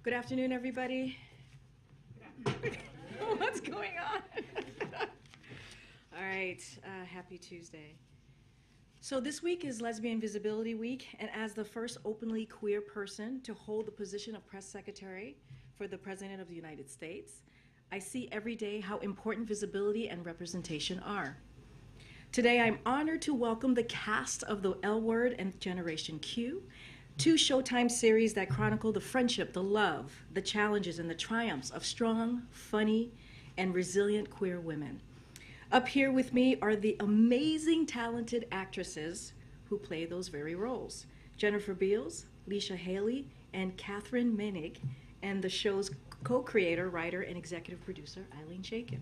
Good afternoon, everybody. What's going on? All right, happy Tuesday. So this week is Lesbian Visibility Week, and as the first openly queer person to hold the position of press secretary for the President of the United States, I see every day how important visibility and representation are. Today, I'm honored to welcome the cast of The L Word and Generation Q, two Showtime series that chronicle the friendship, the love, the challenges, and the triumphs of strong, funny, and resilient queer women. Up here with me are the amazing, talented actresses who play those very roles. Jennifer Beals, Leisha Haley, and Catherine Menig, and the show's co-creator, writer, and executive producer, Eileen Chaikin.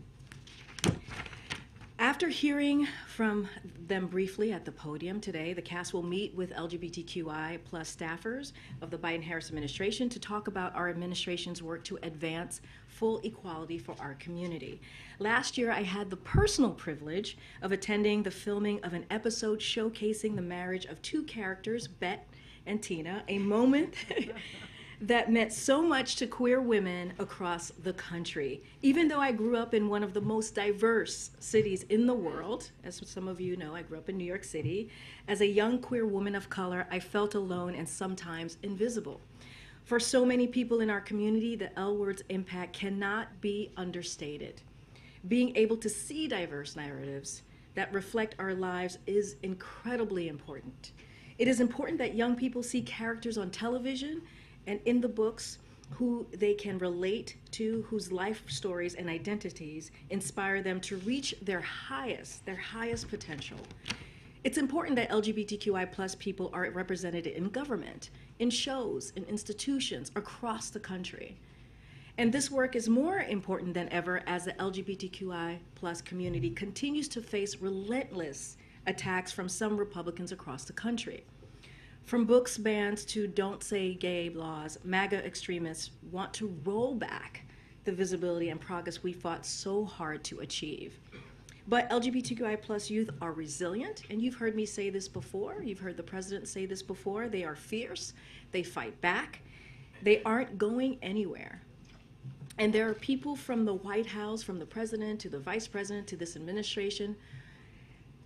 After hearing from them briefly at the podium today, the cast will meet with LGBTQI plus staffers of the Biden-Harris administration to talk about our administration's work to advance full equality for our community. Last year, I had the personal privilege of attending the filming of an episode showcasing the marriage of two characters, Bet and Tina, a moment that meant so much to queer women across the country. Even though I grew up in one of the most diverse cities in the world, as some of you know, I grew up in New York City, as a young queer woman of color, I felt alone and sometimes invisible. For so many people in our community, the L Word's impact cannot be understated. Being able to see diverse narratives that reflect our lives is incredibly important. It is important that young people see characters on television and in the books who they can relate to, whose life stories and identities inspire them to reach their highest potential. It's important that LGBTQI plus people are represented in government, in shows, in institutions across the country. And this work is more important than ever as the LGBTQI plus community continues to face relentless attacks from some Republicans across the country. From books bans to don't say gay laws, MAGA extremists want to roll back the visibility and progress we fought so hard to achieve. But LGBTQI plus youth are resilient, and you've heard me say this before, you've heard the president say this before, they are fierce, they fight back, they aren't going anywhere. And there are people from the White House, from the president to the vice president to this administration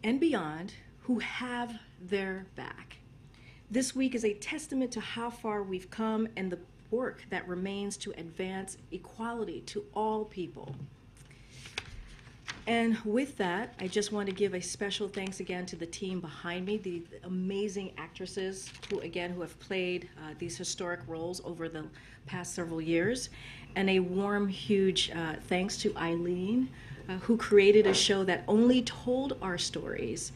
and beyond who have their back. This week is a testament to how far we've come and the work that remains to advance equality to all people. And with that, I just want to give a special thanks again to the team behind me, the amazing actresses who have played these historic roles over the past several years. And a warm, huge thanks to Eileen, who created a show that only told our stories,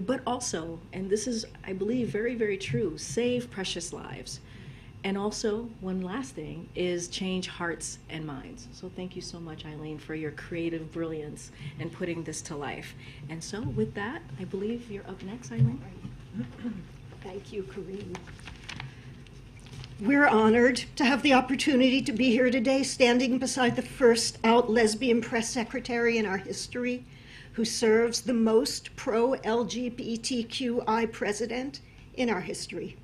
but also, and this is, I believe, very, very true, save precious lives. And also, one last thing is change hearts and minds. So thank you so much, Eileen, for your creative brilliance and putting this to life. And so with that, I believe you're up next, Eileen. Thank you, Corinne. We're honored to have the opportunity to be here today, standing beside the first out lesbian press secretary in our history, who serves the most pro-LGBTQI president in our history.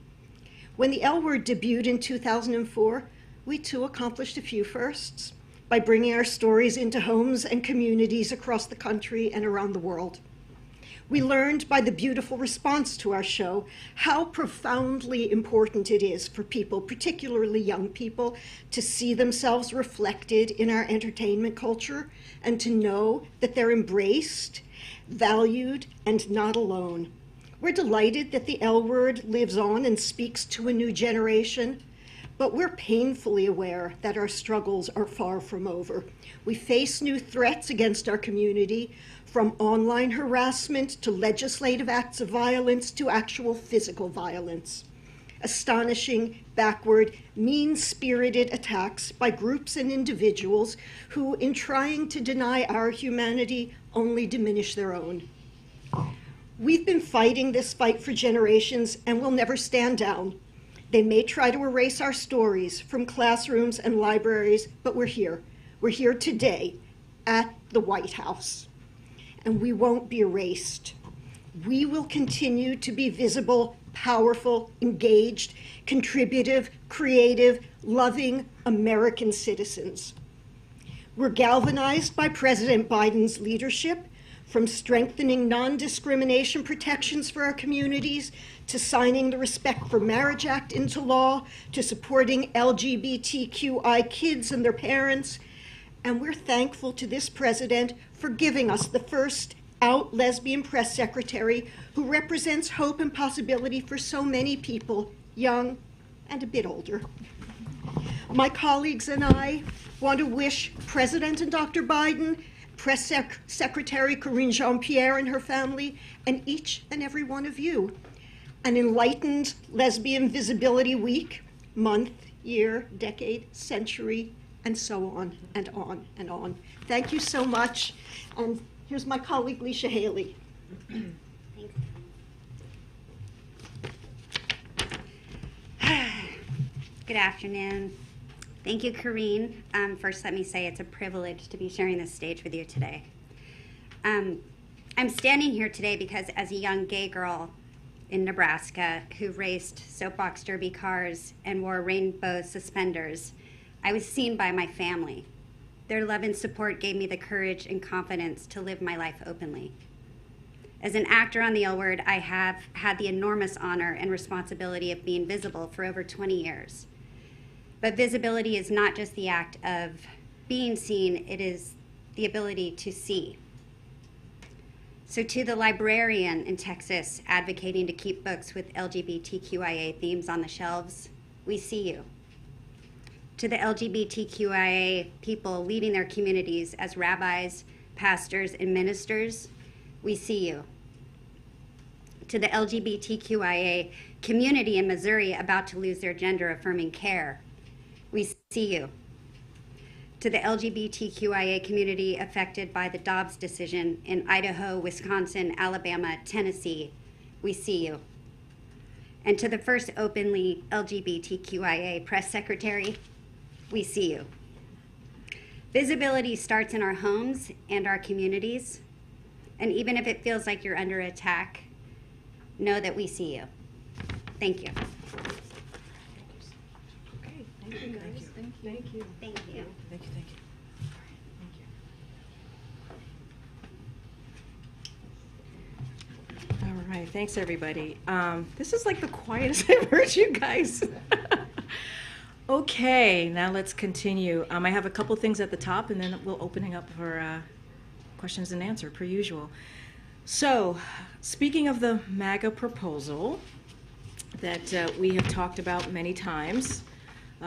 When the L Word debuted in 2004, we too accomplished a few firsts by bringing our stories into homes and communities across the country and around the world. We learned by the beautiful response to our show how profoundly important it is for people, particularly young people, to see themselves reflected in our entertainment culture and to know that they're embraced, valued, and not alone. We're delighted that the L Word lives on and speaks to a new generation, but we're painfully aware that our struggles are far from over. We face new threats against our community, from online harassment to legislative acts of violence to actual physical violence. Astonishing, backward, mean-spirited attacks by groups and individuals who, in trying to deny our humanity, only diminish their own. We've been fighting this fight for generations and will never stand down. They may try to erase our stories from classrooms and libraries, but we're here. We're here today at the White House. And we won't be erased. we will continue to be visible, powerful, engaged, contributive, creative, loving American citizens. We're galvanized by President Biden's leadership, from strengthening non-discrimination protections for our communities, to signing the Respect for Marriage Act into law, to supporting LGBTQI kids and their parents. And we're thankful to this president for giving us the first out lesbian press secretary who represents hope and possibility for so many people, young and a bit older. My colleagues and I want to wish President and Dr. Biden, Press Secretary Karine Jean-Pierre and her family, and each and every one of you, an enlightened Lesbian Visibility Week, month, year, decade, century, and so on and on and on. Thank you so much. And here's my colleague, Leisha Haley. Thanks. Good afternoon. Thank you, Karine. First, let me say it's a privilege to be sharing this stage with you today. I'm standing here today because as a young gay girl in Nebraska who raced soapbox derby cars and wore rainbow suspenders, I was seen by my family. Their love and support gave me the courage and confidence to live my life openly. As an actor on the L Word, I have had the enormous honor and responsibility of being visible for over 20 years. But visibility is not just the act of being seen, it is the ability to see. So to the librarian in Texas advocating to keep books with LGBTQIA themes on the shelves, we see you. To the LGBTQIA people leading their communities as rabbis, pastors, and ministers, we see you. To the LGBTQIA community in Missouri about to lose their gender-affirming care, we see you. To the LGBTQIA community affected by the Dobbs decision in Idaho, Wisconsin, Alabama, Tennessee, we see you. And to the first openly LGBTQIA press secretary, we see you. Visibility starts in our homes and our communities, and even if it feels like you're under attack, know that we see you. Thank you. Okay, thank you guys. Thank you. Thank you. Thank you. Thank you. All right, thanks everybody. This is like the quietest I've heard you guys. Okay, now let's continue. I have a couple things at the top and then we'll opening up for questions and answer per usual. So, speaking of the MAGA proposal that we have talked about many times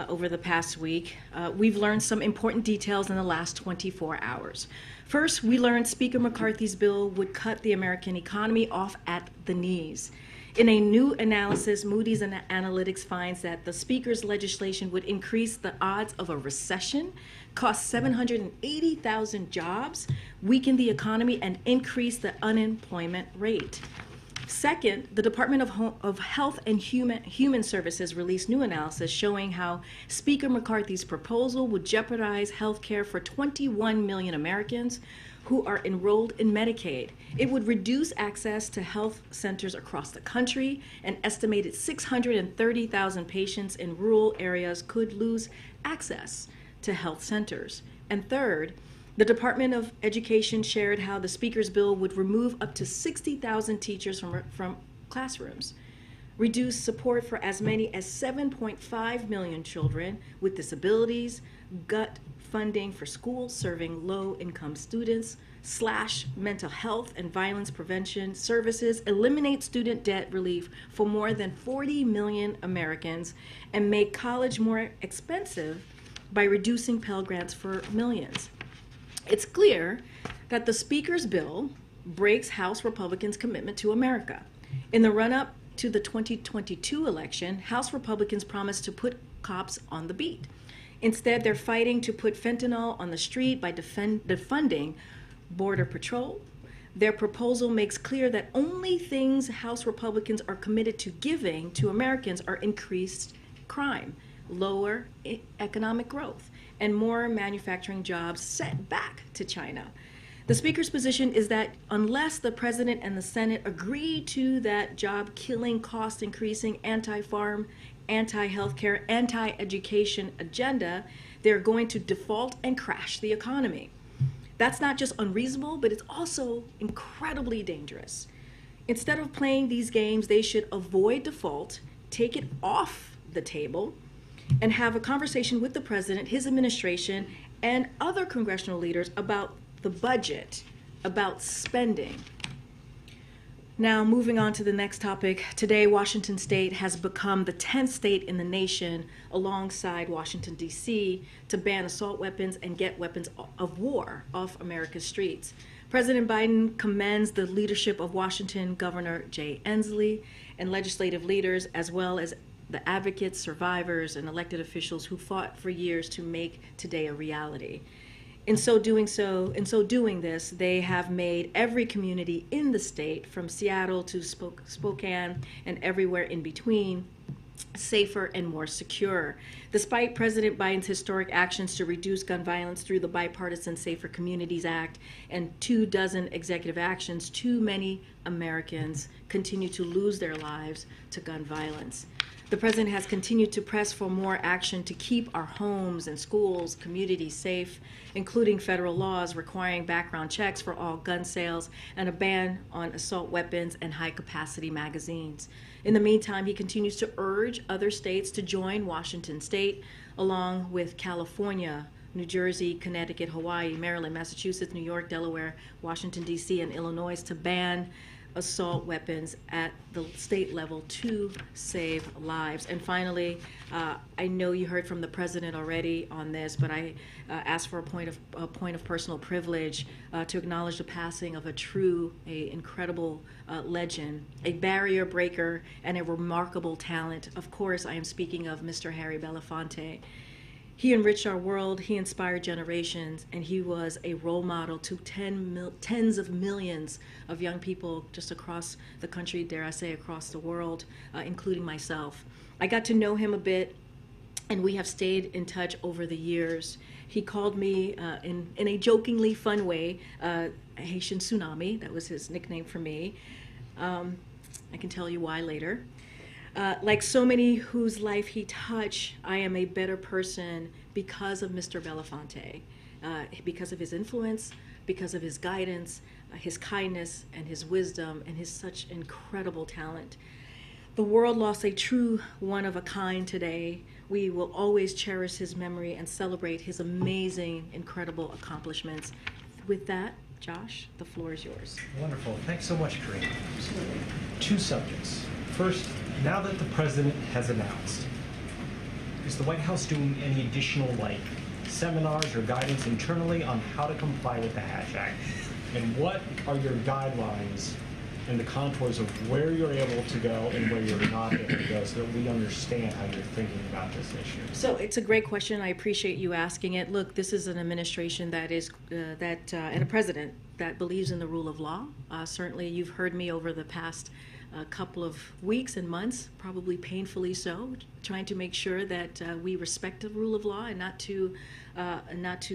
over the past week, we've learned some important details in the last 24 hours. First, we learned Speaker McCarthy's bill would cut the American economy off at the knees. In a new analysis, Moody's Analytics finds that the Speaker's legislation would increase the odds of a recession, cost 780,000 jobs, weaken the economy, and increase the unemployment rate. Second, the Department of Health and Human Services released new analysis showing how Speaker McCarthy's proposal would jeopardize health care for 21 million Americans who are enrolled in Medicaid. It would reduce access to health centers across the country. An estimated 630,000 patients in rural areas could lose access to health centers. And third, the Department of Education shared how the Speaker's bill would remove up to 60,000 teachers from classrooms, reduce support for as many as 7.5 million children with disabilities, gut funding for schools serving low-income students, slash mental health and violence prevention services, eliminate student debt relief for more than 40 million Americans, and make college more expensive by reducing Pell Grants for millions. It's clear that the Speaker's bill breaks House Republicans' commitment to America. In the run-up to the 2022 election, House Republicans promised to put cops on the beat. Instead, they're fighting to put fentanyl on the street by defunding Border Patrol. Their proposal makes clear that only things House Republicans are committed to giving to Americans are increased crime, lower economic growth, and more manufacturing jobs sent back to China. The Speaker's position is that unless the President and the Senate agree to that job-killing, cost-increasing, anti-farm, anti-healthcare, anti-education agenda, they're going to default and crash the economy. That's not just unreasonable, but it's also incredibly dangerous. Instead of playing these games, they should avoid default, take it off the table, and have a conversation with the President, his administration, and other congressional leaders about the budget, about spending. Now, moving on to the next topic. Today, Washington State has become the 10th state in the nation, alongside Washington, D.C., to ban assault weapons and get weapons of war off America's streets. President Biden commends the leadership of Washington Governor Jay Inslee and legislative leaders, as well as the advocates, survivors, and elected officials who fought for years to make today a reality. In so doing this, they have made every community in the state, from Seattle to Spokane and everywhere in between, safer and more secure. Despite President Biden's historic actions to reduce gun violence through the bipartisan Safer Communities Act and 24 executive actions, too many Americans continue to lose their lives to gun violence. The President has continued to press for more action to keep our homes and schools, communities safe, including federal laws requiring background checks for all gun sales and a ban on assault weapons and high-capacity magazines. In the meantime, he continues to urge other states to join Washington State, along with California, New Jersey, Connecticut, Hawaii, Maryland, Massachusetts, New York, Delaware, Washington, D.C., and Illinois to ban assault weapons at the state level to save lives. And finally, I know you heard from the President already on this, but I asked for a point of personal privilege to acknowledge the passing of an incredible legend, a barrier breaker, and a remarkable talent. Of course, I am speaking of Mr. Harry Belafonte. He enriched our world, he inspired generations, and he was a role model to tens of millions of young people just across the country, dare I say across the world, including myself. I got to know him a bit, and we have stayed in touch over the years. He called me, in a jokingly fun way, Haitian Tsunami. That was his nickname for me. I can tell you why later. Like so many whose life he touched, I am a better person because of Mr. Belafonte, because of his influence, because of his guidance, his kindness, and his wisdom, and his such incredible talent. The world lost a true one-of-a-kind today. We will always cherish his memory and celebrate his amazing, incredible accomplishments. With that, Josh, the floor is yours. Wonderful. Thanks so much, Karine. Two subjects. First, now that the President has announced, is the White House doing any additional, seminars or guidance internally on how to comply with the Hatch Act? And what are your guidelines and the contours of where you're able to go and where you're not able to go, so that we understand how you're thinking about this issue? So it's a great question. I appreciate you asking it. Look, this is an administration that is and a president that believes in the rule of law. Certainly, you've heard me over the past couple of weeks and months, probably painfully so, trying to make sure that we respect the rule of law and not to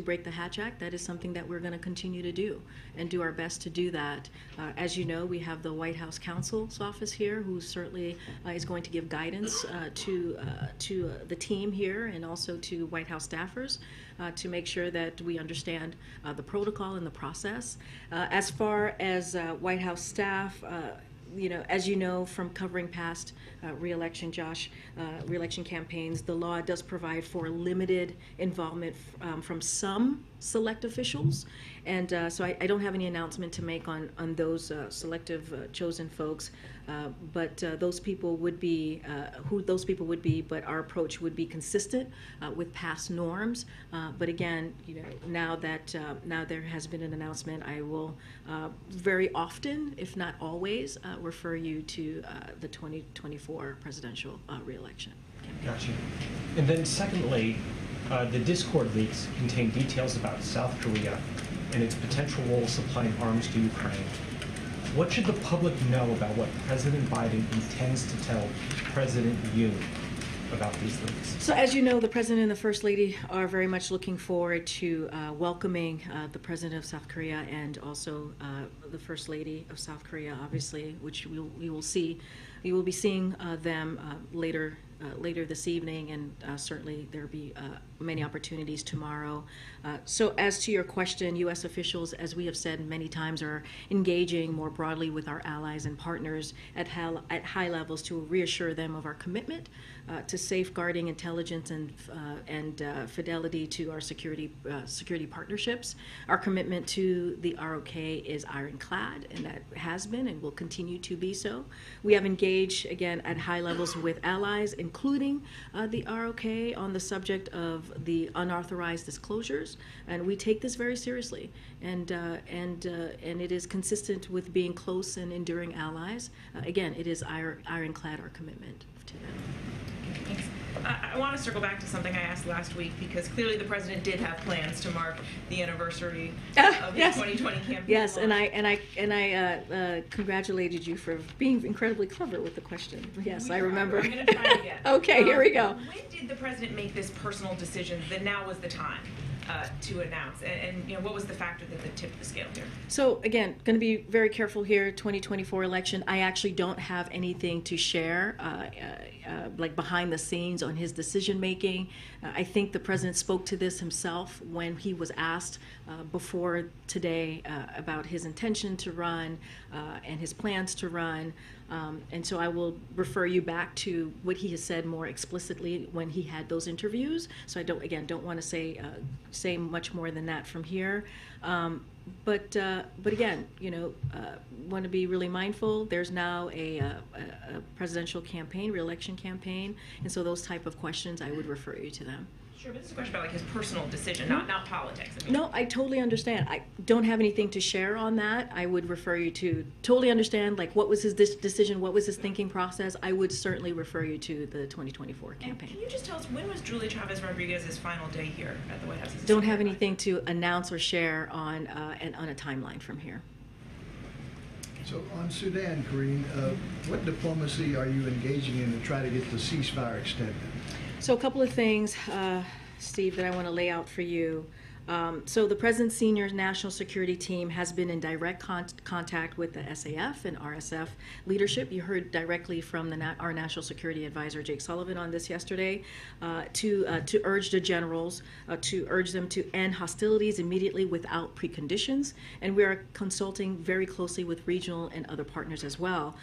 break the Hatch Act. That is something that we're going to continue to do and do our best to do that. As you know, we have the White House Counsel's Office here, who certainly is going to give guidance to the team here and also to White House staffers to make sure that we understand the protocol and the process. As far as White House staff, as you know from covering past reelection, Josh, reelection campaigns, the law does provide for limited involvement from some select officials. And so I don't have any announcement to make on those selective chosen folks, but those people would be who those people would be, but our approach would be consistent with past norms. But again, now there has been an announcement, I will very often, if not always, refer you to the 2024 presidential reelection. Gotcha. And then secondly, the Discord leaks contain details about South Korea and its potential role supplying arms to Ukraine. What should the public know about what President Biden intends to tell President Yoon? about these things? So as you know, the President and the First Lady are very much looking forward to welcoming the President of South Korea and also the First Lady of South Korea, obviously, which we will see. We will be seeing them later this evening, and certainly there will be many opportunities tomorrow. So as to your question, U.S. officials, as we have said many times, are engaging more broadly with our allies and partners at high levels to reassure them of our commitment to safeguarding intelligence and fidelity to our security partnerships. Our commitment to the ROK is ironclad, and that has been and will continue to be so. We have engaged, again, at high levels with allies, including the ROK, on the subject of the unauthorized disclosures, and we take this very seriously. And it is consistent with being close and enduring allies. Again, it is ironclad, our commitment to them. Thanks. I want to circle back to something I asked last week, because clearly the president did have plans to mark the anniversary of his 2020 campaign. Yes, launch. and I congratulated you for being incredibly clever with the question. Yes, I remember. I'm going to try again. Okay, here we go. When did the president make this personal decision that now was the time to announce? And what was the factor that tipped the scale here? So again, going to be very careful here. 2024 election. I actually don't have anything to share, like behind the scenes on his decision making. I think the president spoke to this himself when he was asked before today about his intention to run and his plans to run. And so I will refer you back to what he has said more explicitly when he had those interviews. So I don't want to say much more than that from here. But again, want to be really mindful. There's now a presidential campaign, reelection campaign, and so those type of questions, I would refer you to them. Sure, but this is a question about his personal decision, not politics. No, I totally understand. I don't have anything to share on that. I would refer you to totally understand, what was his decision, what was his thinking process. I would certainly refer you to the 2024 campaign. And can you just tell us, when was Julia Chavez Rodriguez's final day here at the White House? Don't have anything to announce or share on a timeline from here. So on Sudan, Karine, what diplomacy are you engaging in to try to get the ceasefire extended? So a couple of things, Steve, that I want to lay out for you. So the President's senior national security team has been in direct contact with the SAF and RSF leadership. You heard directly from our national security advisor, Jake Sullivan, on this yesterday, to urge the generals, to urge them to end hostilities immediately without preconditions. And we are consulting very closely with regional and other partners as well.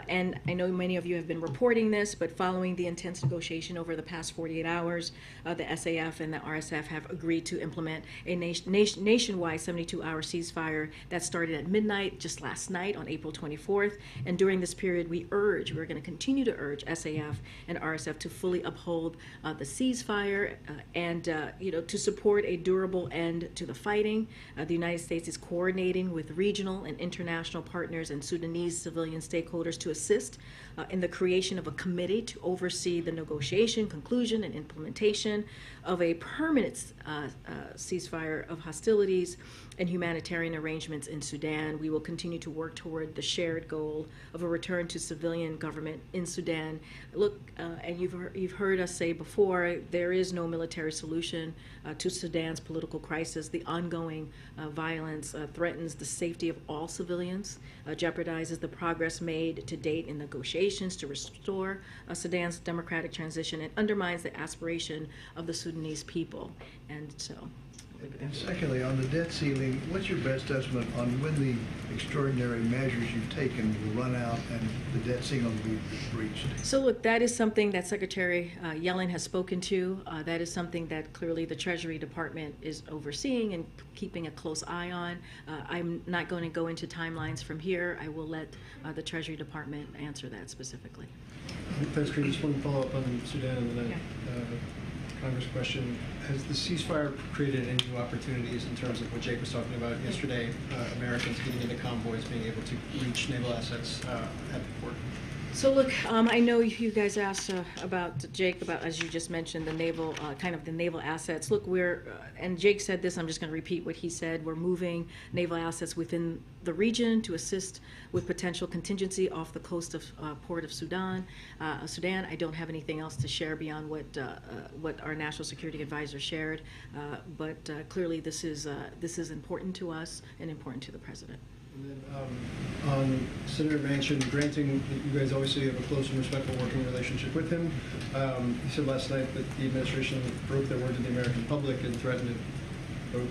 And I know many of you have been reporting this, but following the intense negotiation over the past 48 hours, the SAF and the RSF have agreed to implement a nationwide 72-hour ceasefire that started at midnight just last night on April 24th. And during this period, we're going to continue to urge SAF and RSF to fully uphold the ceasefire and to support a durable end to the fighting. The United States is coordinating with regional and international partners and Sudanese civilian stakeholders to assist in the creation of a committee to oversee the negotiation, conclusion, and implementation of a permanent ceasefire of hostilities and humanitarian arrangements in Sudan. We will continue to work toward the shared goal of a return to civilian government in Sudan. Look, and you've heard us say before, there is no military solution to Sudan's political crisis. The ongoing violence threatens the safety of all civilians, jeopardizes the progress made to date in negotiations to restore Sudan's democratic transition, and undermines the aspiration of the Sudanese people. And so. And secondly, on the debt ceiling, what's your best estimate on when the extraordinary measures you've taken will run out and the debt ceiling will be breached? So look, that is something that Secretary Yellen has spoken to. That is something that clearly the Treasury Department is overseeing and keeping a close eye on. I'm not going to go into timelines from here. I will let the Treasury Department answer that specifically. Thanks, Karine. Just one follow-up on Sudan and then Congress question. Has the ceasefire created any new opportunities in terms of what Jake was talking about yesterday, Americans getting into convoys, being able to reach naval assets at the port? So look, I know you guys asked about Jake, about, as you just mentioned, the naval, kind of the naval assets. Look, and Jake said this, I'm just going to repeat what he said. We're moving naval assets within the region to assist with potential contingency off the coast of port of Sudan. I don't have anything else to share beyond what our national security advisor shared, but clearly this is important to us and important to the president. And then on Senator Manchin, granting that you guys obviously have a close and respectful working relationship with him, he said last night that the administration broke their word to the American public and threatened to vote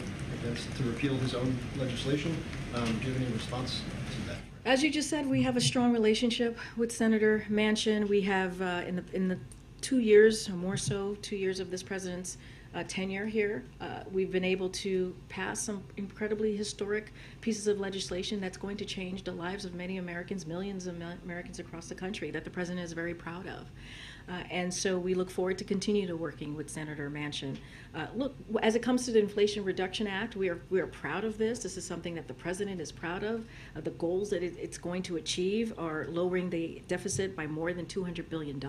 to repeal his own legislation. Do you have any response to that? As you just said, we have a strong relationship with Senator Manchin. We have, in the 2 years, or more so, 2 years of this president's tenure here, we've been able to pass some incredibly historic pieces of legislation that's going to change the lives of many Americans, millions of Americans across the country, that the president is very proud of. And so we look forward to continue to working with Senator Manchin. Look, as it comes to the Inflation Reduction Act, we are proud of this. This is something that the president is proud of. The goals that it's going to achieve are lowering the deficit by more than $200 billion,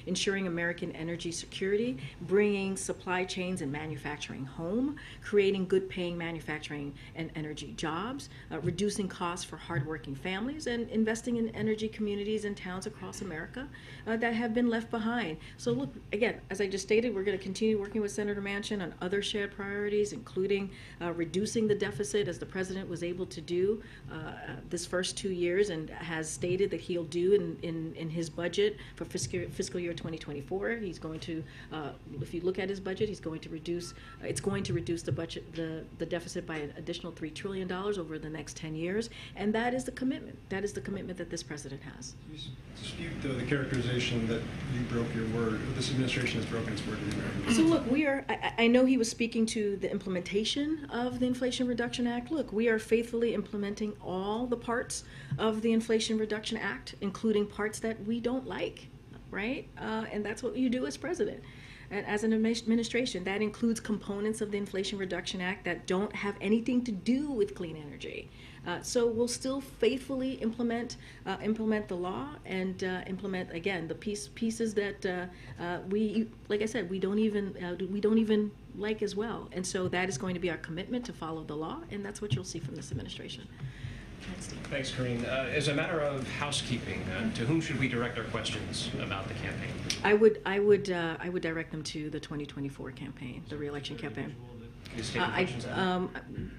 ensuring American energy security, bringing supply chains and manufacturing home, creating good-paying manufacturing and energy jobs, reducing costs for hardworking families, and investing in energy communities and towns across America that have been left behind. So look, again, as I just stated, we're going to continue working with Senator Manchin on other shared priorities, including reducing the deficit, as the president was able to do this first 2 years and has stated that he'll do in his budget for fiscal year 2024. He's going to, if you look at his budget, he's going to reduce, it's going to reduce the budget, the deficit by an additional $3 trillion over the next 10 years. And that is the commitment. That is the commitment that this president has. You dispute, though, the characterization that you broke your word, or this administration has broken its word to the American people. So look, I know he was speaking to the implementation of the Inflation Reduction Act. Look, we are faithfully implementing all the parts of the Inflation Reduction Act, including parts that we don't like, right? And that's what you do as president. And as an administration, that includes components of the Inflation Reduction Act that don't have anything to do with clean energy. So we'll still faithfully implement the law and implement, again, the pieces that we, like I said, we don't even like as well. And so that is going to be our commitment to follow the law, and that's what you'll see from this administration. Thanks, Karine. As a matter of housekeeping, to whom should we direct our questions about the campaign? I would direct them to the 2024 campaign, the Reelection campaign.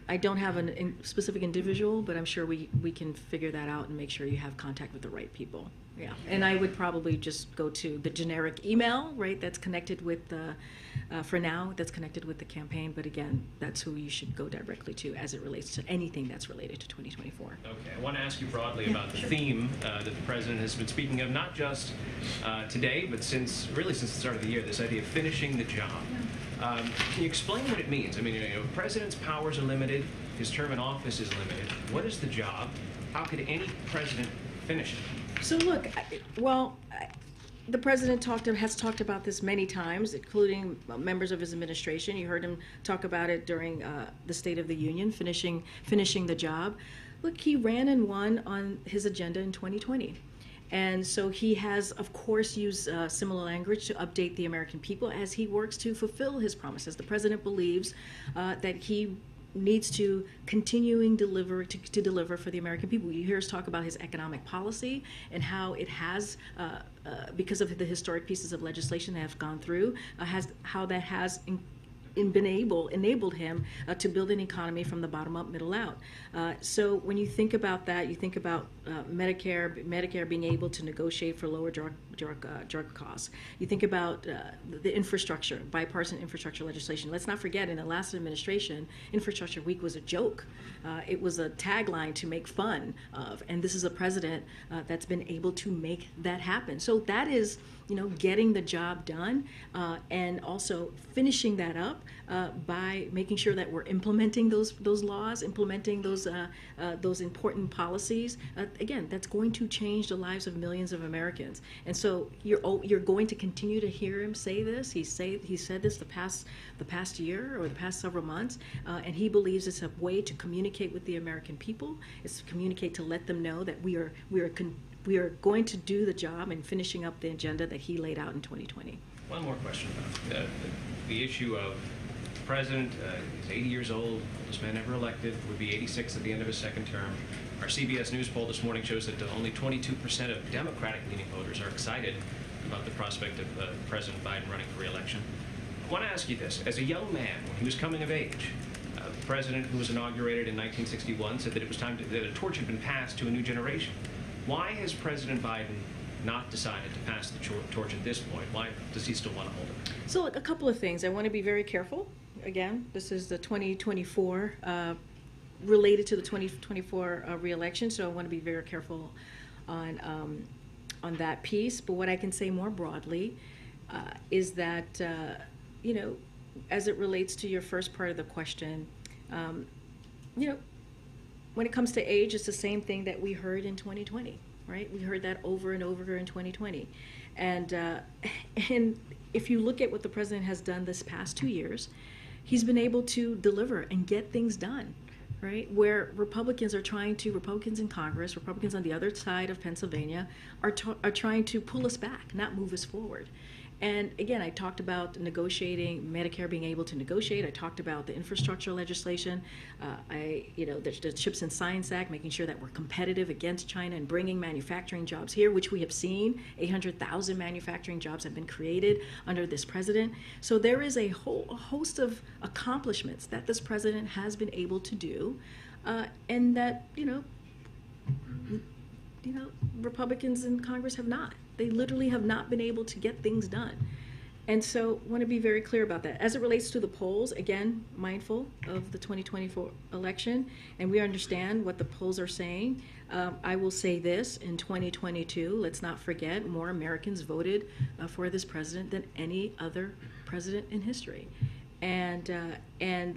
I don't have a specific individual, but I'm sure we can figure that out and make sure you have contact with the right people. Yeah, and I would probably just go to the generic email, right? That's connected with the, for now, that's connected with the campaign. But again, that's who you should go directly to as it relates to anything that's related to 2024. Okay, I want to ask you broadly about the theme that the president has been speaking of, not just today, but since the start of the year. This idea of finishing the job. Can you explain what it means? I mean, the president's powers are limited. His term in office is limited. What is the job? How could any president finish it? So look, the president has talked about this many times, including members of his administration. You heard him talk about it during the State of the Union, finishing the job. Look, he ran and won on his agenda in 2020. And so he has, of course, used similar language to update the American people as he works to fulfill his promises. The president believes that he needs to continuing deliver for the American people. You hear us talk about his economic policy and how it has, because of the historic pieces of legislation that have gone through, how that has enabled him to build an economy from the bottom up, middle out. So when you think about that, you think about Medicare being able to negotiate for lower drug costs. You think about the infrastructure, bipartisan infrastructure legislation. Let's not forget, in the last administration, Infrastructure Week was a joke. It was a tagline to make fun of, and this is a president that's been able to make that happen. So that is, getting the job done, and also finishing that up by making sure that we're implementing those laws, implementing those important policies. Again, that's going to change the lives of millions of Americans. And so you're going to continue to hear him say this. He said this the past year or the past several months, and he believes it's a way to communicate with the American people. It's to communicate, to let them know that we're we are going to do the job in finishing up the agenda that he laid out in 2020. One more question about the issue of the president. He's 80 years old, oldest man ever elected, would be 86 at the end of his second term. Our CBS News poll this morning shows that only 22% of Democratic-leaning voters are excited about the prospect of President Biden running for re-election. I want to ask you this. As a young man, when he was coming of age, the president who was inaugurated in 1961 said that it was time that a torch had been passed to a new generation. Why has President Biden not decided to pass the torch at this point? Why does he still want to hold it? So a couple of things. I want to be very careful. Again, this is the 2024, related to the 2024 re-election, so I want to be very careful on that piece. But what I can say more broadly is that, you know, as it relates to your first part of the question, you know, when it comes to age, it's the same thing that we heard in 2020, right? We heard that over and over in 2020. And if you look at what the president has done this past 2 years, he's been able to deliver and get things done, right? Where Republicans in Congress, Republicans on the other side of Pennsylvania are trying to pull us back, not move us forward. And again, I talked about negotiating, Medicare being able to negotiate. I talked about the infrastructure legislation. The Chips and Science Act, making sure that we're competitive against China and bringing manufacturing jobs here, which we have seen. 800,000 manufacturing jobs have been created under this president. So there is a host of accomplishments that this president has been able to do, and that Republicans in Congress have not. They literally have not been able to get things done. And so I want to be very clear about that. As it relates to the polls, again, mindful of the 2024 election, and we understand what the polls are saying. I will say this, in 2022, let's not forget, more Americans voted for this president than any other president in history. And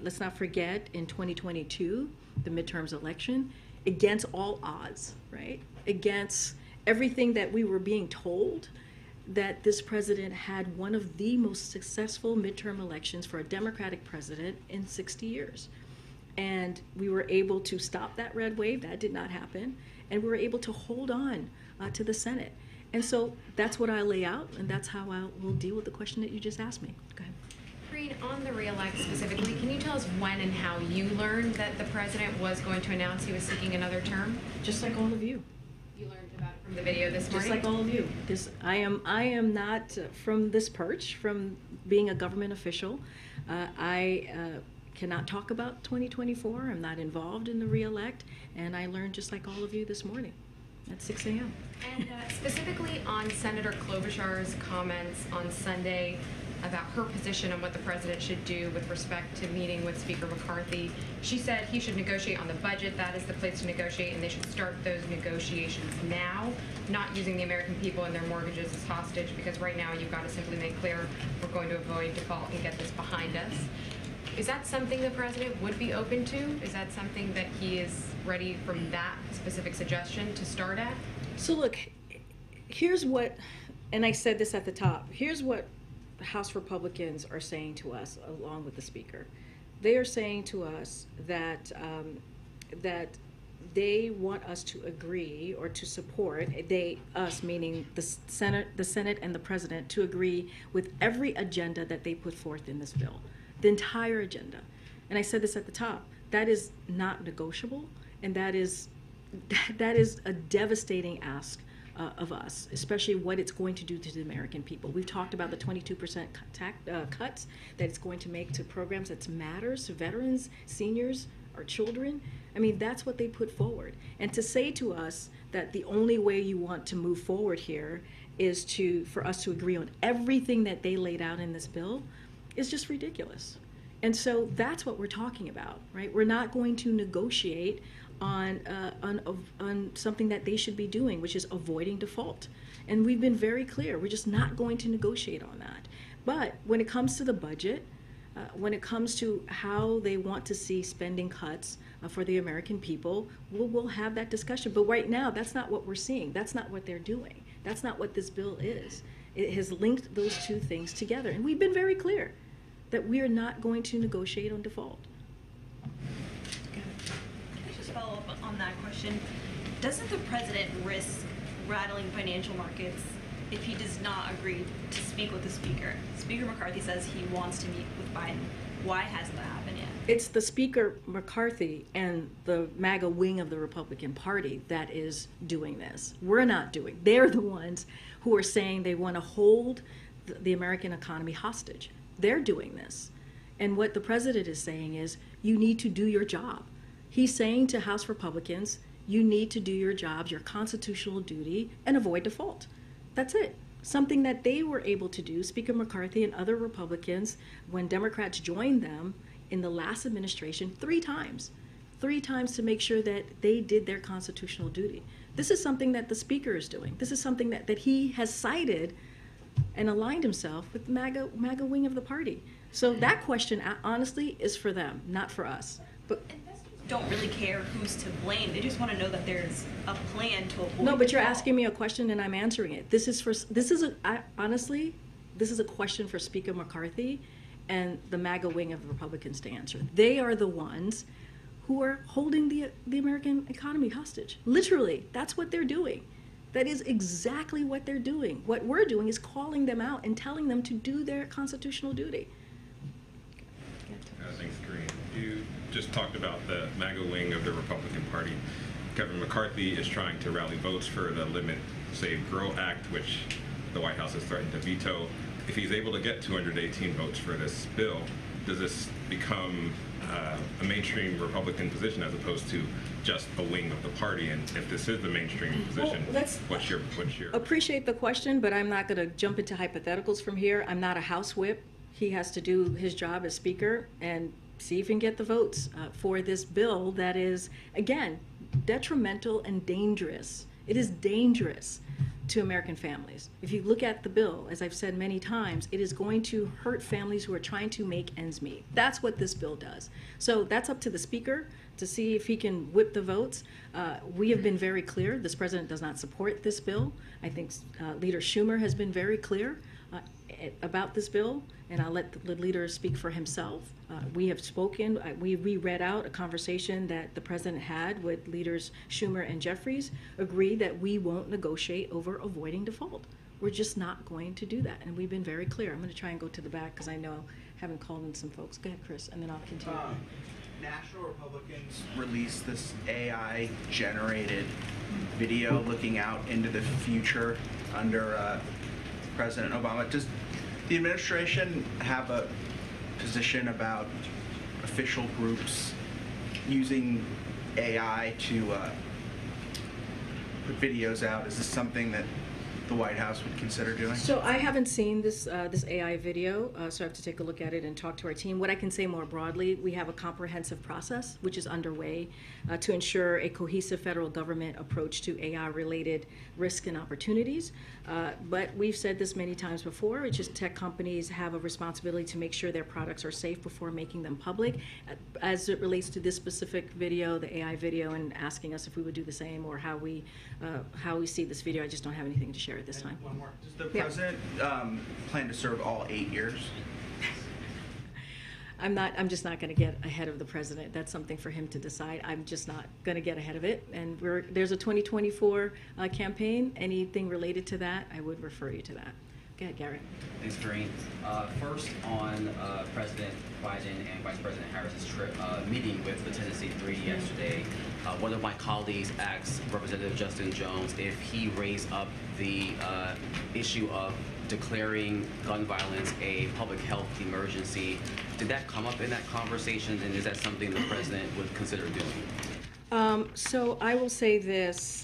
let's not forget, in 2022, the midterms election, against all odds, right? Against everything that we were being told, that this president had one of the most successful midterm elections for a Democratic president in 60 years. And we were able to stop that red wave. That did not happen. And we were able to hold on to the Senate. And so that's what I lay out, and that's how I will deal with the question that you just asked me. Go ahead. Reed, on the re-elect specifically, can you tell us when and how you learned that the president was going to announce he was seeking another term? Just like all of you. You learned about it from the video this morning? Just like all of you. I am not from this perch, from being a government official. I cannot talk about 2024. I'm not involved in the re-elect, and I learned just like all of you this morning at 6 a.m. And specifically on Senator Klobuchar's comments on Sunday about her position on what the president should do with respect to meeting with Speaker McCarthy. She said he should negotiate on the budget. That is the place to negotiate, and they should start those negotiations now, not using the American people and their mortgages as hostage, because right now you've got to simply make clear we're going to avoid default and get this behind us. Is that something the president would be open to? Is that something that he is ready from that specific suggestion to start at? So look, here's what, and I said this at the top, here's what House Republicans are saying to us, along with the Speaker. They are saying to us that that they want us to agree or to support, us meaning the Senate and the President, to agree with every agenda that they put forth in this bill, the entire agenda. And I said this at the top. That is not negotiable, and that is a devastating ask of us, especially what it's going to do to the American people. We've talked about the 22% cuts that it's going to make to programs that matters to veterans, seniors, our children. I mean, that's what they put forward. And to say to us that the only way you want to move forward here is for us to agree on everything that they laid out in this bill is just ridiculous. And so that's what we're talking about, right? We're not going to negotiate on something that they should be doing, which is avoiding default. And we've been very clear, we're just not going to negotiate on that. But when it comes to the budget, when it comes to how they want to see spending cuts for the American people, we'll have that discussion. But right now, that's not what we're seeing. That's not what they're doing. That's not what this bill is. It has linked those two things together. And we've been very clear that we are not going to negotiate on default. Follow up on that question. Doesn't the president risk rattling financial markets if he does not agree to speak with the Speaker? Speaker McCarthy says he wants to meet with Biden. Why hasn't that happened yet? It's the Speaker McCarthy and the MAGA wing of the Republican Party that is doing this. We're not doing. They're the ones who are saying they want to hold the American economy hostage. They're doing this. And what the president is saying is, you need to do your job. He's saying to House Republicans, you need to do your jobs, your constitutional duty, and avoid default. That's it. Something that they were able to do, Speaker McCarthy and other Republicans, when Democrats joined them in the last administration 3 times to make sure that they did their constitutional duty. This is something that the Speaker is doing. This is something that he has cited and aligned himself with the MAGA wing of the party. So that question, honestly, is for them, not for us. But Don't really care who's to blame. They just want to know that there's a plan to avoid. no, but you're default. asking me a question and I'm answering it. Honestly, this is a question for Speaker McCarthy and the MAGA wing of the Republicans to answer. They are the ones who are holding the American economy hostage. Literally, that's what they're doing. That is exactly what they're doing. What we're doing is calling them out and telling them to do their constitutional duty. Thanks, Kareem. You just talked about the MAGA wing of the Republican Party. Kevin McCarthy is trying to rally votes for the Limit Save Grow Act, which the White House has threatened to veto. If he's able to get 218 votes for this bill, does this become a mainstream Republican position as opposed to just a wing of the party? And if this is the mainstream position, what's your Appreciate the question, but I'm not going to jump into hypotheticals from here. I'm not a House whip. He has to do his job as Speaker and see if he can get the votes for this bill that is, again, detrimental and dangerous. It is dangerous to American families. If you look at the bill, as I've said many times, it is going to hurt families who are trying to make ends meet. That's what this bill does. So that's up to the Speaker to see if he can whip the votes. We have been very clear. This president does not support this bill. I think Leader Schumer has been very clear about this bill, and I'll let the leader speak for himself. We have spoken, we read out a conversation that the president had with leaders Schumer and Jeffries, agreed that we won't negotiate over avoiding default. We're just not going to do that, and we've been very clear. I'm going to try and go to the back because I know I haven't called in some folks. Go ahead, Chris, and then I'll continue. National Republicans released this AI-generated video looking out into the future under President Obama. Does the administration have a position about official groups using AI to put videos out? Is this something that the White House would consider doing? So I haven't seen this AI video, so I have to take a look at it and talk to our team. What I can say more broadly, we have a comprehensive process which is underway to ensure a cohesive federal government approach to AI-related risks and opportunities. But we've said this many times before, which is tech companies have a responsibility to make sure their products are safe before making them public. As it relates to this specific video, the AI video, and asking us if we would do the same or how we see this video, I just don't have anything to share at this time. One more. Does the president plan to serve all 8 years? I'm just not going to get ahead of the president. That's something for him to decide. I'm just not going to get ahead of it. And there's a 2024 campaign. Anything related to that, I would refer you to that. Go ahead, Garrett. Thanks, Karine. First, on President Biden and Vice President Harris's trip, meeting with the Tennessee Three yesterday, one of my colleagues asked Representative Justin Jones if he raised up the issue of declaring gun violence a public health emergency. Did that come up in that conversation, and is that something the president would consider doing? So I will say this.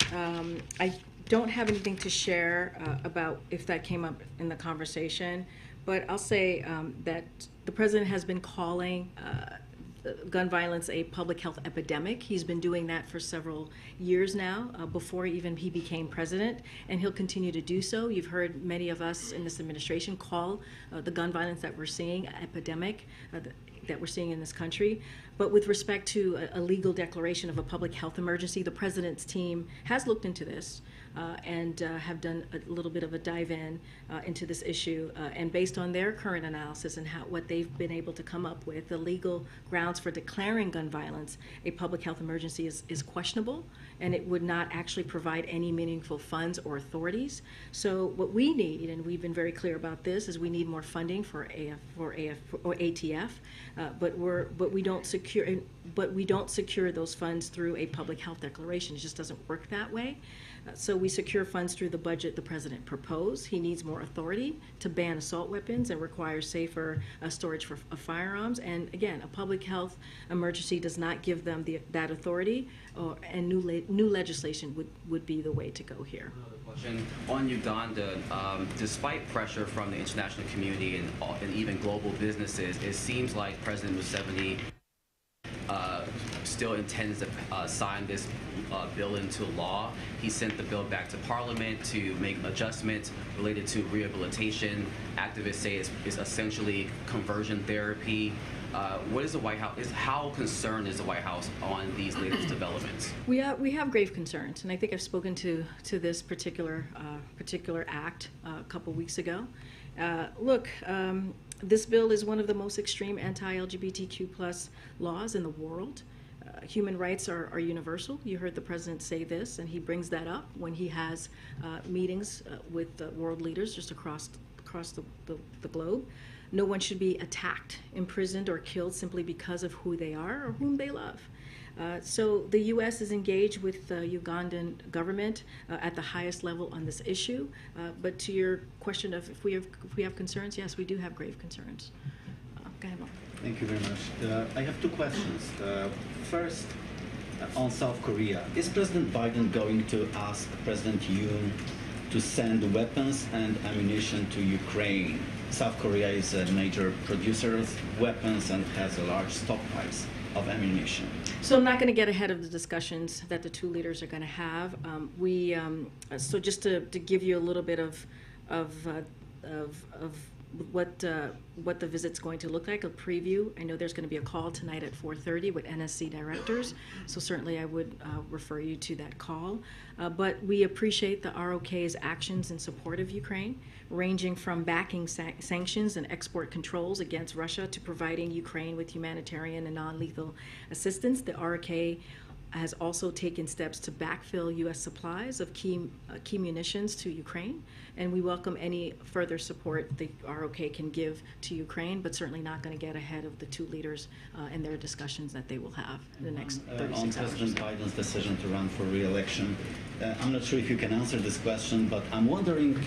I don't have anything to share about if that came up in the conversation, but I'll say that the president has been calling gun violence a public health epidemic. He's been doing that for several years now, before even he became president, and he'll continue to do so. You've heard many of us in this administration call the gun violence that we're seeing epidemic that we're seeing in this country. But with respect to a legal declaration of a public health emergency, the president's team has looked into this. and have done a little bit of a dive in into this issue. And based on their current analysis and what they've been able to come up with, the legal grounds for declaring gun violence a public health emergency is questionable, and it would not actually provide any meaningful funds or authorities. So what we need, and we've been very clear about this, is we need more funding for ATF, but we don't secure those funds through a public health declaration. It just doesn't work that way. So we secure funds through the budget the president proposed. He needs more authority to ban assault weapons and require safer storage of firearms. And again, a public health emergency does not give them that authority, and new legislation would be the way to go here. On Uganda, despite pressure from the international community and even global businesses, it seems like President Museveni still intends to sign this bill into law. He sent the bill back to Parliament to make adjustments related to rehabilitation. Activists say it's essentially conversion therapy. What is the White House? How concerned is the White House on these latest developments? We have grave concerns, and I think I've spoken to this particular act a couple weeks ago. Look, this bill is one of the most extreme anti-LGBTQ+ laws in the world. Human rights are universal. You heard the president say this, and he brings that up when he has meetings with world leaders just across the globe. No one should be attacked, imprisoned, or killed simply because of who they are or whom they love. So the U.S. is engaged with the Ugandan government at the highest level on this issue. But to your question of if we have concerns, yes, we do have grave concerns. Go ahead, Mark. Thank you very much. I have two questions. First, on South Korea, is President Biden going to ask President Yoon to send weapons and ammunition to Ukraine? South Korea is a major producer of weapons and has a large stockpiles of ammunition. So I'm not going to get ahead of the discussions that the two leaders are going to have. So just to give you a little bit of what the visit's going to look like, a preview. I know there's going to be a call tonight at 4:30 with NSC directors, so certainly I would refer you to that call. But we appreciate the ROK's actions in support of Ukraine, ranging from backing sanctions and export controls against Russia to providing Ukraine with humanitarian and non-lethal assistance. The ROK has also taken steps to backfill U.S. supplies of key munitions to Ukraine, and we welcome any further support the ROK can give to Ukraine, but certainly not going to get ahead of the two leaders and their discussions that they will have in the next 36 hours. On President Biden's decision to run for re-election, I'm not sure if you can answer this question, but I'm wondering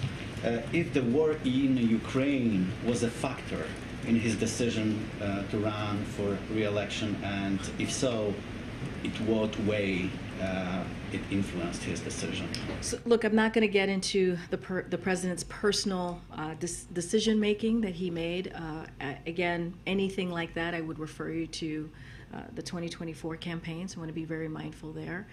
if the war in Ukraine was a factor in his decision to run for re-election, and if so, in what way it influenced his decision? So, look, I'm not going to get into the president's personal decision making that he made. Again, anything like that, I would refer you to the 2024 campaign. So I want to be very mindful there.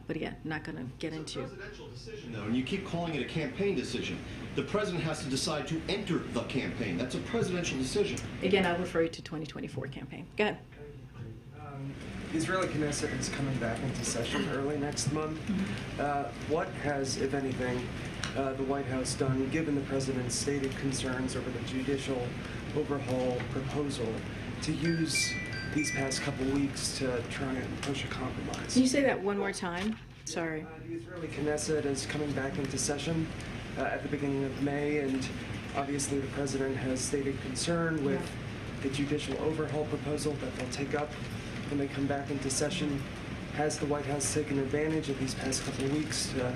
But again, not going to get into. It's a presidential decision, though, and you keep calling it a campaign decision. The president has to decide to enter the campaign. That's a presidential decision. Again, I'll refer you to 2024 campaign. Go ahead. The Israeli Knesset is coming back into session early next month. What has, if anything, the White House done, given the president's stated concerns over the judicial overhaul proposal, to use these past couple weeks to try and push a compromise? Can you say that one more time? Sorry. The Israeli Knesset is coming back into session at the beginning of May, and obviously the president has stated concern with the judicial overhaul proposal that they'll take up when they come back into session. Has the White House taken advantage of these past couple of weeks to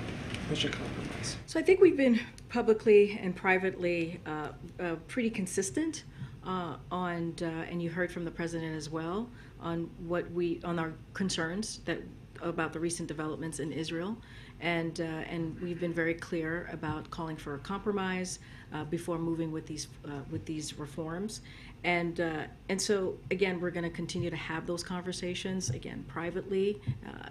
push a compromise? So I think we've been publicly and privately pretty consistent and you heard from the president as well on on our concerns about the recent developments in Israel, and we've been very clear about calling for a compromise, before moving with these reforms. And so again, we're going to continue to have those conversations again privately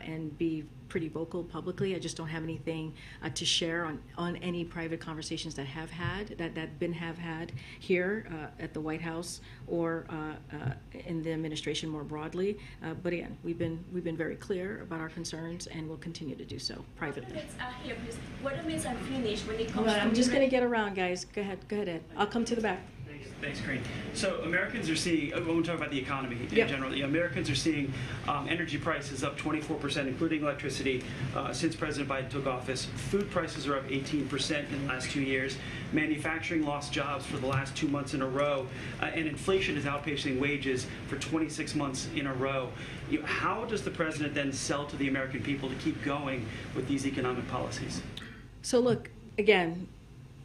and be pretty vocal publicly. I just don't have anything to share on any private conversations that have been had here at the White House or in the administration more broadly. But again, we've been very clear about our concerns, and we'll continue to do so privately. What remains unfinished when it comes I'm just going to get around, guys. Go ahead, Ed. I'll come to the back. Thanks, Corinne. So Americans are seeing, when we talk about the economy in general, Americans are seeing energy prices up 24%, including electricity, since President Biden took office. Food prices are up 18% in the last 2 years. Manufacturing lost jobs for the last 2 months in a row. And inflation is outpacing wages for 26 months in a row. How does the president then sell to the American people to keep going with these economic policies? So look, again,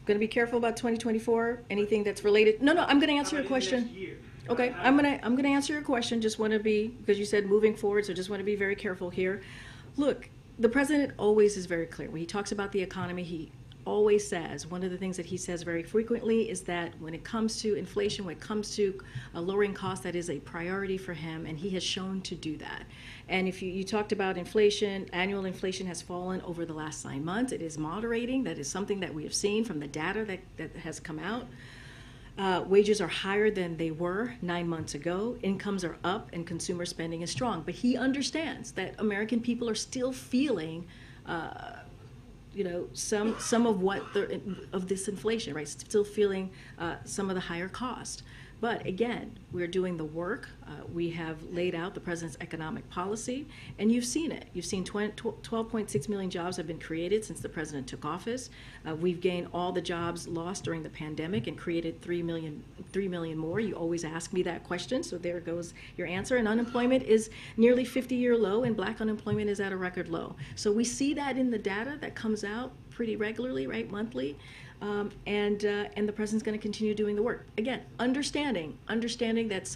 going to be careful about 2024. Anything that's related. No, I'm going to answer your question. Okay, I'm going to answer your question. Just want to be, because you said moving forward, so just want to be very careful here. Look, the president always is very clear when he talks about the economy. He always says, one of the things that he says very frequently is that when it comes to inflation, when it comes to lowering costs, that is a priority for him, and he has shown to do that. And if you talked about inflation, annual inflation has fallen over the last 9 months. It is moderating. That is something that we have seen from the data that has come out. Wages are higher than they were 9 months ago. Incomes are up, and consumer spending is strong. But he understands that American people are still feeling some of this inflation, right? Still feeling some of the higher cost. But again, we're doing the work. We have laid out the president's economic policy, and you've seen it. You've seen 12.6 million jobs have been created since the president took office. We've gained all the jobs lost during the pandemic and created 3 million more. You always ask me that question, so there goes your answer. And unemployment is nearly 50-year low, and black unemployment is at a record low. So we see that in the data that comes out pretty regularly, right, monthly. And the president's going to continue doing the work. Again, understanding that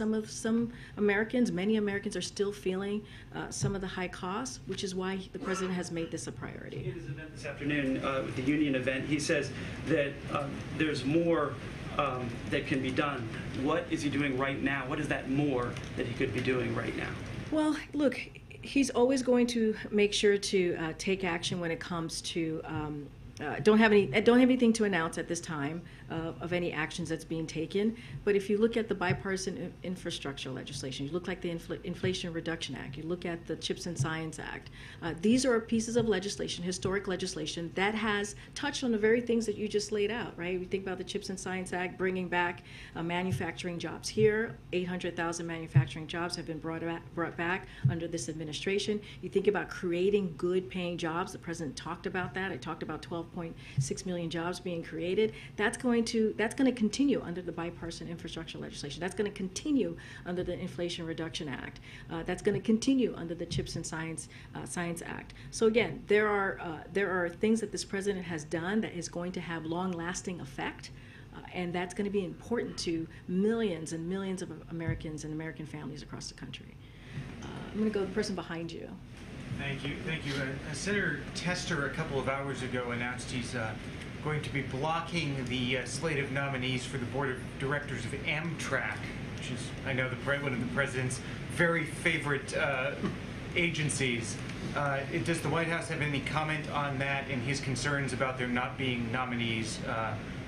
many Americans are still feeling some of the high costs, which is why the president has made this a priority. In his event this afternoon, with the union event, he says that there's more that can be done. What is he doing right now? What is that more that he could be doing right now? Well, look, he's always going to make sure to take action when it comes to don't have anything to announce at this time of any actions that's being taken. But if you look at the bipartisan infrastructure legislation, you look like the Inflation Reduction Act, you look at the CHIPS and Science Act, these are pieces of legislation, historic legislation, that has touched on the very things that you just laid out, right? We think about the CHIPS and Science Act bringing back manufacturing jobs here. 800,000 manufacturing jobs have been brought back under this administration. You think about creating good paying jobs. The president talked about that. I talked about 12.6 million jobs being created. That's going to continue under the bipartisan infrastructure legislation. That's going to continue under the Inflation Reduction Act. That's going to continue under the CHIPS and Science Act. So again, there are things that this president has done that is going to have long-lasting effect. And that's going to be important to millions and millions of Americans and American families across the country. I'm going to go to the person behind you. Thank you. Senator Tester a couple of hours ago announced he's going to be blocking the slate of nominees for the board of directors of Amtrak, which is, I know, one of the president's very favorite agencies. Does the White House have any comment on that and his concerns about there not being nominees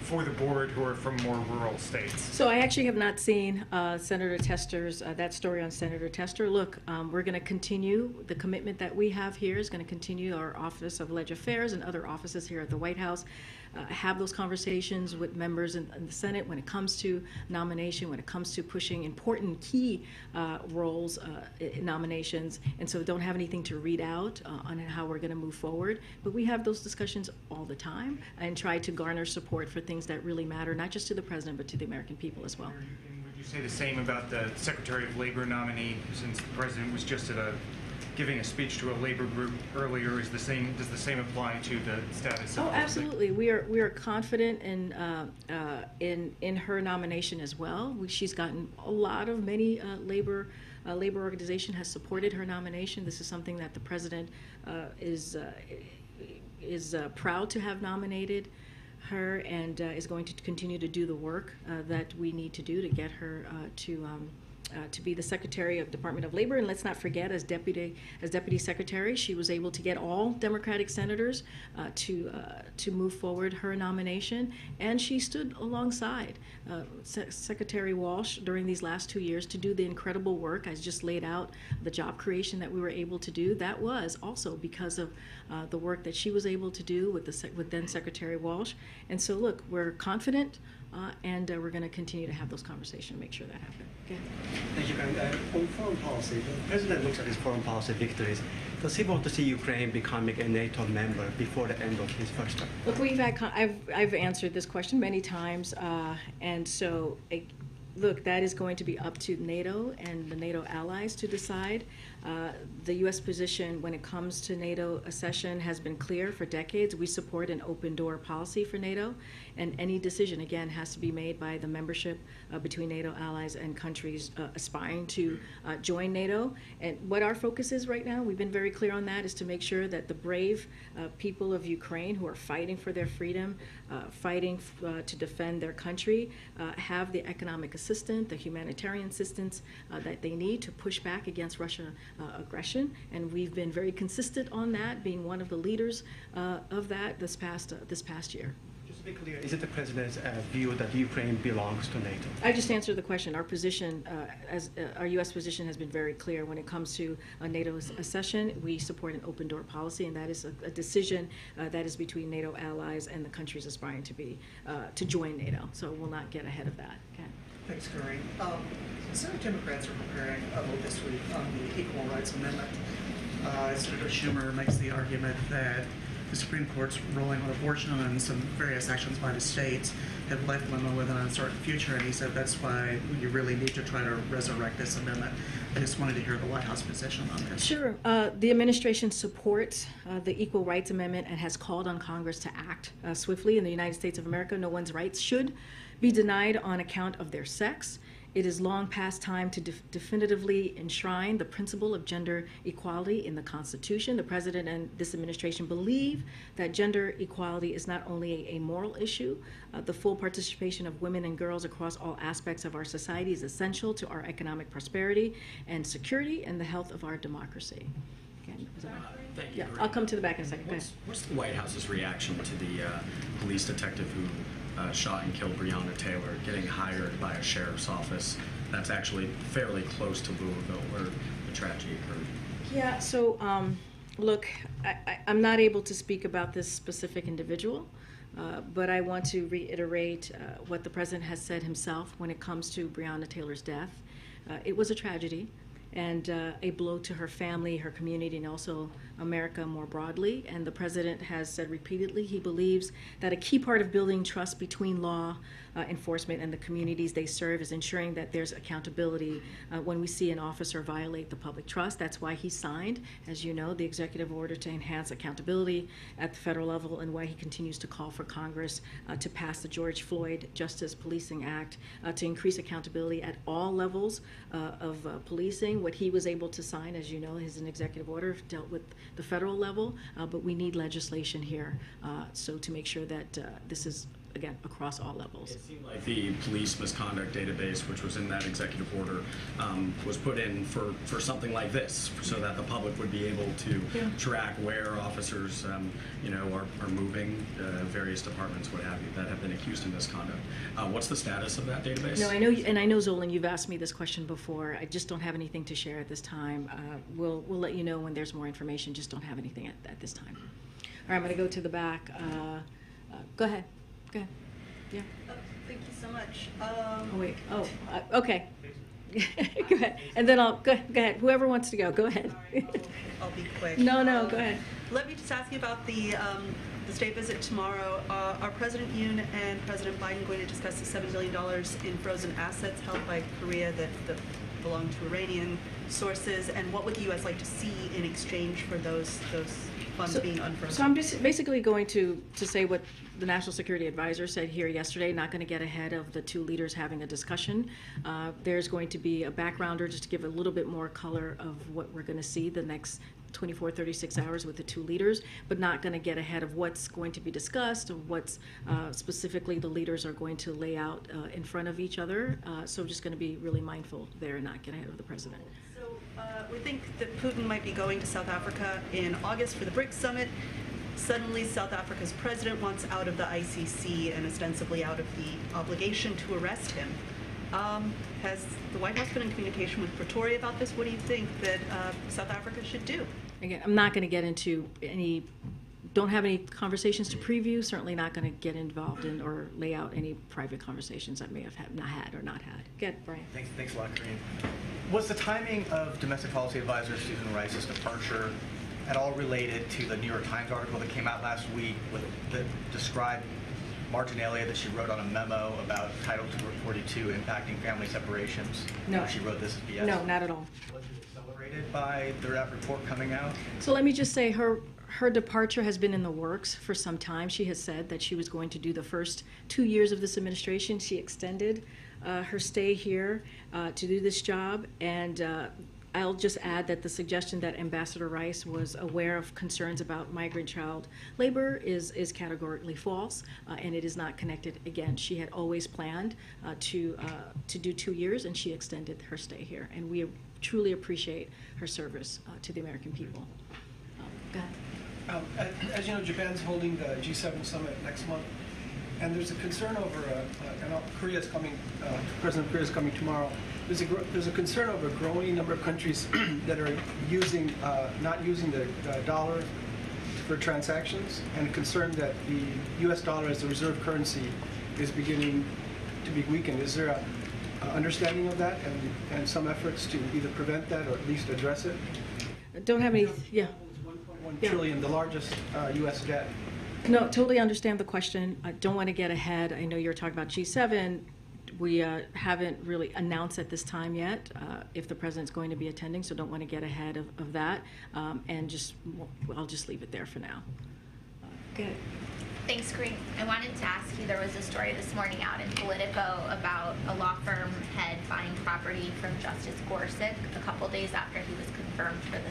for the board who are from more rural states? So I actually have not seen Senator Tester's, that story on Senator Tester. Look, we're going to continue. The commitment that we have here is going to continue. Our Office of Leg Affairs and other offices here at the White House have those conversations with members in the Senate when it comes to nomination, when it comes to pushing important key roles, nominations. And so don't have anything to read out on how we're going to move forward. But we have those discussions all the time and try to garner support for things that really matter, not just to the president, but to the American people as well. Would you say the same about the Secretary of Labor nominee, since the president was just giving a speech to a labor group earlier? Does the same apply to the status of? Oh, absolutely. We are confident in her nomination as well. She's gotten many labor organization has supported her nomination. This is something that the president is proud to have nominated her and is going to continue to do the work that we need to do to get her to be the Secretary of Department of Labor. And let's not forget, as deputy secretary, she was able to get all Democratic senators to move forward her nomination, and she stood alongside Secretary Walsh during these last 2 years to do the incredible work. I just laid out the job creation that we were able to do. That was also because of the work that she was able to do with then Secretary Walsh. And so, look, we're confident. And we're going to continue to have those conversations and make sure that happens. Okay. Thank you, Karen. On foreign policy, the President looks at his foreign policy victories. Does he want to see Ukraine becoming a NATO member before the end of his first term? Look, I've answered this question many times, and so look, that is going to be up to NATO and the NATO allies to decide. The U.S. position when it comes to NATO accession has been clear for decades. We support an open door policy for NATO, and any decision, again, has to be made by the membership between NATO allies and countries aspiring to join NATO. And what our focus is right now, we've been very clear on that, is to make sure that the brave people of Ukraine who are fighting for their freedom, fighting to defend their country, have the economic assistance, the humanitarian assistance that they need to push back against Russian aggression. And we've been very consistent on that, being one of the leaders of that this past year. Just to be clear, is it the President's view that Ukraine belongs to NATO? I just answered the question. Our position, our U.S. position has been very clear when it comes to NATO accession. We support an open door policy, and that is a decision that is between NATO allies and the countries aspiring to join NATO. So we'll not get ahead of that. Okay. Thanks, Corinne. Senate Democrats are preparing a vote this week on the Equal Rights Amendment. Senator Schumer makes the argument that the Supreme Court's ruling on abortion and some various actions by the states have left women with an uncertain future, and he said that's why you really need to try to resurrect this amendment. I just wanted to hear the White House position on this. Sure. The administration supports the Equal Rights Amendment and has called on Congress to act swiftly. In the United States of America, no one's rights should be denied on account of their sex. It is long past time to definitively enshrine the principle of gender equality in the Constitution. The President and this administration believe that gender equality is not only a moral issue, the full participation of women and girls across all aspects of our society is essential to our economic prosperity and security and the health of our democracy. Thank you. Yeah, I'll come to the back in a second. What's the White House's reaction to the police detective who shot and killed Breonna Taylor getting hired by a sheriff's office that's actually fairly close to Louisville where the tragedy occurred? Yeah, so look, I'm not able to speak about this specific individual, but I want to reiterate what the President has said himself when it comes to Breonna Taylor's death. It was a tragedy and a blow to her family, her community, and also America more broadly. And the President has said repeatedly he believes that a key part of building trust between law enforcement and the communities they serve is ensuring that there's accountability when we see an officer violate the public trust. That's why he signed, as you know, the executive order to enhance accountability at the federal level, and why he continues to call for Congress to pass the George Floyd Justice Policing Act to increase accountability at all levels of policing. What he was able to sign, as you know, is an executive order dealt with the federal level, but we need legislation here so to make sure that this is, again, across all levels. It seemed like the police misconduct database, which was in that executive order, was put in for something like this, so that the public would be able to track where officers, are moving, various departments, what have you, that have been accused of misconduct. What's the status of that database? No, I know, and I know, Zolan, you've asked me this question before. I just don't have anything to share at this time. We'll let you know when there's more information. Just don't have anything at this time. All right, I'm going to go to the back. Go ahead. Go ahead. Yeah. Thank you so much. Oh, wait. Oh, okay. Go ahead. And then I'll go ahead. Whoever wants to go, go ahead. I'll be quick. No, go ahead. Let me just ask you about the state visit tomorrow. Are President Yoon and President Biden going to discuss the $7 billion in frozen assets held by Korea that belong to Iranian sources? And what would the U.S. like to see in exchange for those funds being unfrozen? So I'm just basically going to say what the National Security Advisor said here yesterday, not going to get ahead of the two leaders having a discussion. There's going to be a backgrounder just to give a little bit more color of what we're going to see the next 24, 36 hours with the two leaders, but not going to get ahead of what's going to be discussed or what's specifically the leaders are going to lay out in front of each other. So just going to be really mindful there and not get ahead of the president. So we think that Putin might be going to South Africa in August for the BRICS summit. Suddenly, South Africa's president wants out of the ICC and ostensibly out of the obligation to arrest him. Has the White House been in communication with Pretoria about this? What do you think that South Africa should do? Again, I'm not going to get into don't have any conversations to preview, certainly not going to get involved in or lay out any private conversations I may have not had. Good, Brian. Thanks a lot, Corinne. Was the timing of Domestic Policy Advisor Susan Rice's departure at all related to the New York Times article that came out last week that described marginalia that she wrote on a memo about Title 42 impacting family separations? No. She wrote this as BS? No, not at all. Was it accelerated by that report coming out? So let me just say her departure has been in the works for some time. She has said that she was going to do the first 2 years of this administration. She extended her stay here to do this job, and I'll just add that the suggestion that Ambassador Rice was aware of concerns about migrant child labor is categorically false, and it is not connected. Again, she had always planned to do 2 years, and she extended her stay here, and we truly appreciate her service to the American people. Go ahead. As you know, Japan's holding the G7 summit next month, and there's a concern over, Korea's coming, President Korea is coming tomorrow. There's a concern over a growing number of countries that are not using the dollar for transactions, and a concern that the U.S. dollar as the reserve currency is beginning to be weakened. Is there a understanding of that and some efforts to either prevent that or at least address it? Don't have any, yeah. $1 trillion, the largest U.S. debt. No, totally understand the question. I don't want to get ahead. I know you're talking about G7. We haven't really announced at this time yet if the president's going to be attending, so don't want to get ahead of that. And I'll just leave it there for now. Good. Thanks, Corinne. I wanted to ask you, there was a story this morning out in Politico about a law firm head buying property from Justice Gorsuch a couple days after he was confirmed for the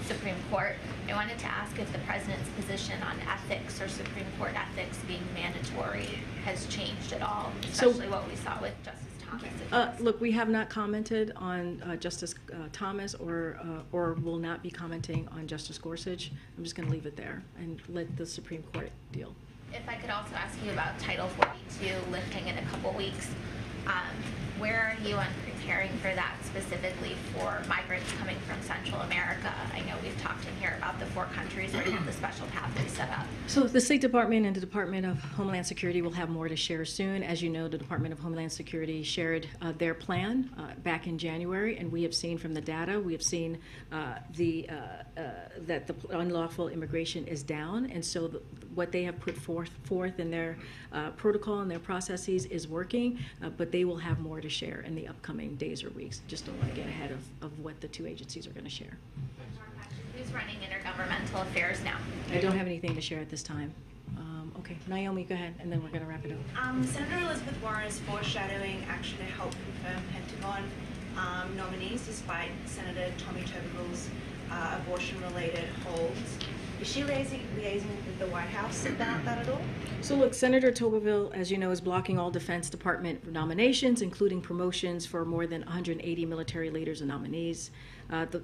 Supreme Court. I wanted to ask if the president's position on ethics or Supreme Court ethics being mandatory has changed at all, especially what we saw with Justice Thomas. Look, we have not commented on Justice Thomas or will not be commenting on Justice Gorsuch. I'm just going to leave it there and let the Supreme Court deal. If I could also ask you about Title 42 lifting in a couple weeks, where are you on preparing for that specifically for migrants coming from Central America? I know we've talked in here about the 4 countries where you have the special pathway set up. So the State Department and the Department of Homeland Security will have more to share soon. As you know, the Department of Homeland Security shared their plan back in January, and we have seen from the data, we have seen that the unlawful immigration is down, and so what they have put forth in their protocol and their processes is working, but they will have more to share in the upcoming days or weeks. Just don't want to get ahead of what the 2 agencies are going to share. Who's running intergovernmental affairs now? I don't have anything to share at this time. Okay, Naomi, go ahead, and then we're going to wrap it up. Senator Elizabeth Warren is foreshadowing action to help confirm Pentagon nominees despite Senator Tommy Tuberville's abortion-related holds. Is she liaising with the White House about that at all? So look, Senator Tuberville, as you know, is blocking all Defense Department nominations, including promotions for more than 180 military leaders and nominees.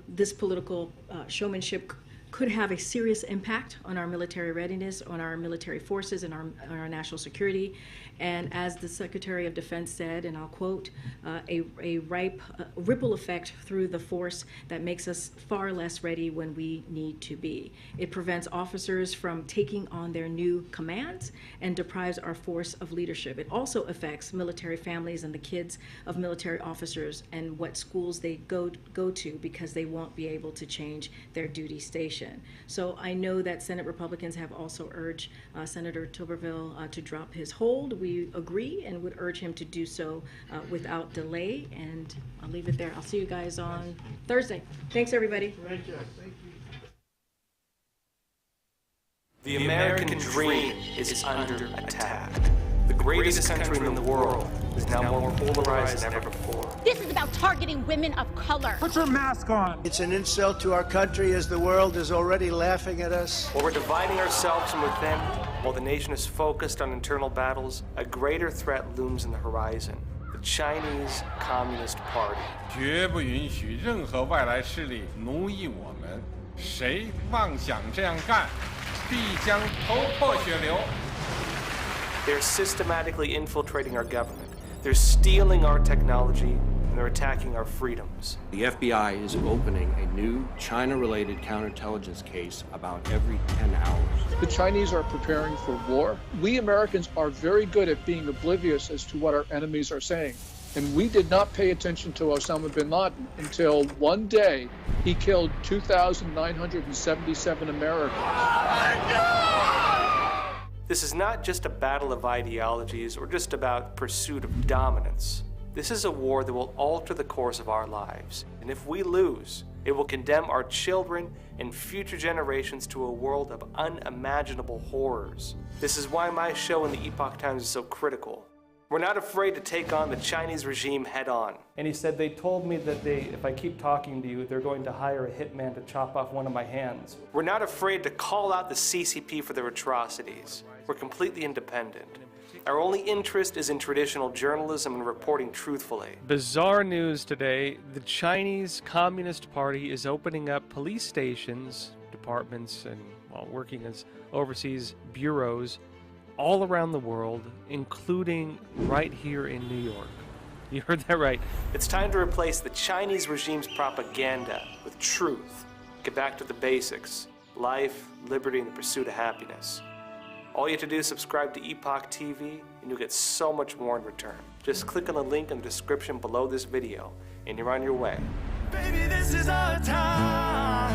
This political showmanship could have a serious impact on our military readiness, on our military forces, and our national security. And as the Secretary of Defense said, and I'll quote, a ripple effect through the force that makes us far less ready when we need to be. It prevents officers from taking on their new commands and deprives our force of leadership. It also affects military families and the kids of military officers and what schools they go to, because they won't be able to change their duty station. So I know that Senate Republicans have also urged Senator Tuberville to drop his hold. We agree and would urge him to do so without delay, and I'll leave it there. I'll see you guys on Thursday. Thanks, everybody. Thank you. The American dream is under attack. The greatest country in the world is now more polarized than ever before. This is about targeting women of color. Put your mask on. It's an insult to our country as the world is already laughing at us. While we're dividing ourselves from within, while the nation is focused on internal battles, a greater threat looms in the horizon. The Chinese Communist Party. 绝不允许任何外来势力奴役我们，谁妄想这样干，必将头破血流。 They're systematically infiltrating our government. They're stealing our technology, and they're attacking our freedoms. The FBI is opening a new China-related counterintelligence case about every 10 hours. The Chinese are preparing for war. We Americans are very good at being oblivious as to what our enemies are saying. And we did not pay attention to Osama bin Laden until one day he killed 2,977 Americans. This is not just a battle of ideologies or just about pursuit of dominance. This is a war that will alter the course of our lives. And if we lose, it will condemn our children and future generations to a world of unimaginable horrors. This is why my show in the Epoch Times is so critical. We're not afraid to take on the Chinese regime head on. And he said, they told me that if I keep talking to you, they're going to hire a hitman to chop off one of my hands. We're not afraid to call out the CCP for their atrocities. We're completely independent. Our only interest is in traditional journalism and reporting truthfully. Bizarre news today. The Chinese Communist Party is opening up police stations, departments, and working as overseas bureaus all around the world, including right here in New York. You heard that right. It's time to replace the Chinese regime's propaganda with truth. Get back to the basics: life, liberty, and the pursuit of happiness. All you have to do is subscribe to Epoch TV, and you'll get so much more in return. Just click on the link in the description below this video, and you're on your way. Baby, this is our time.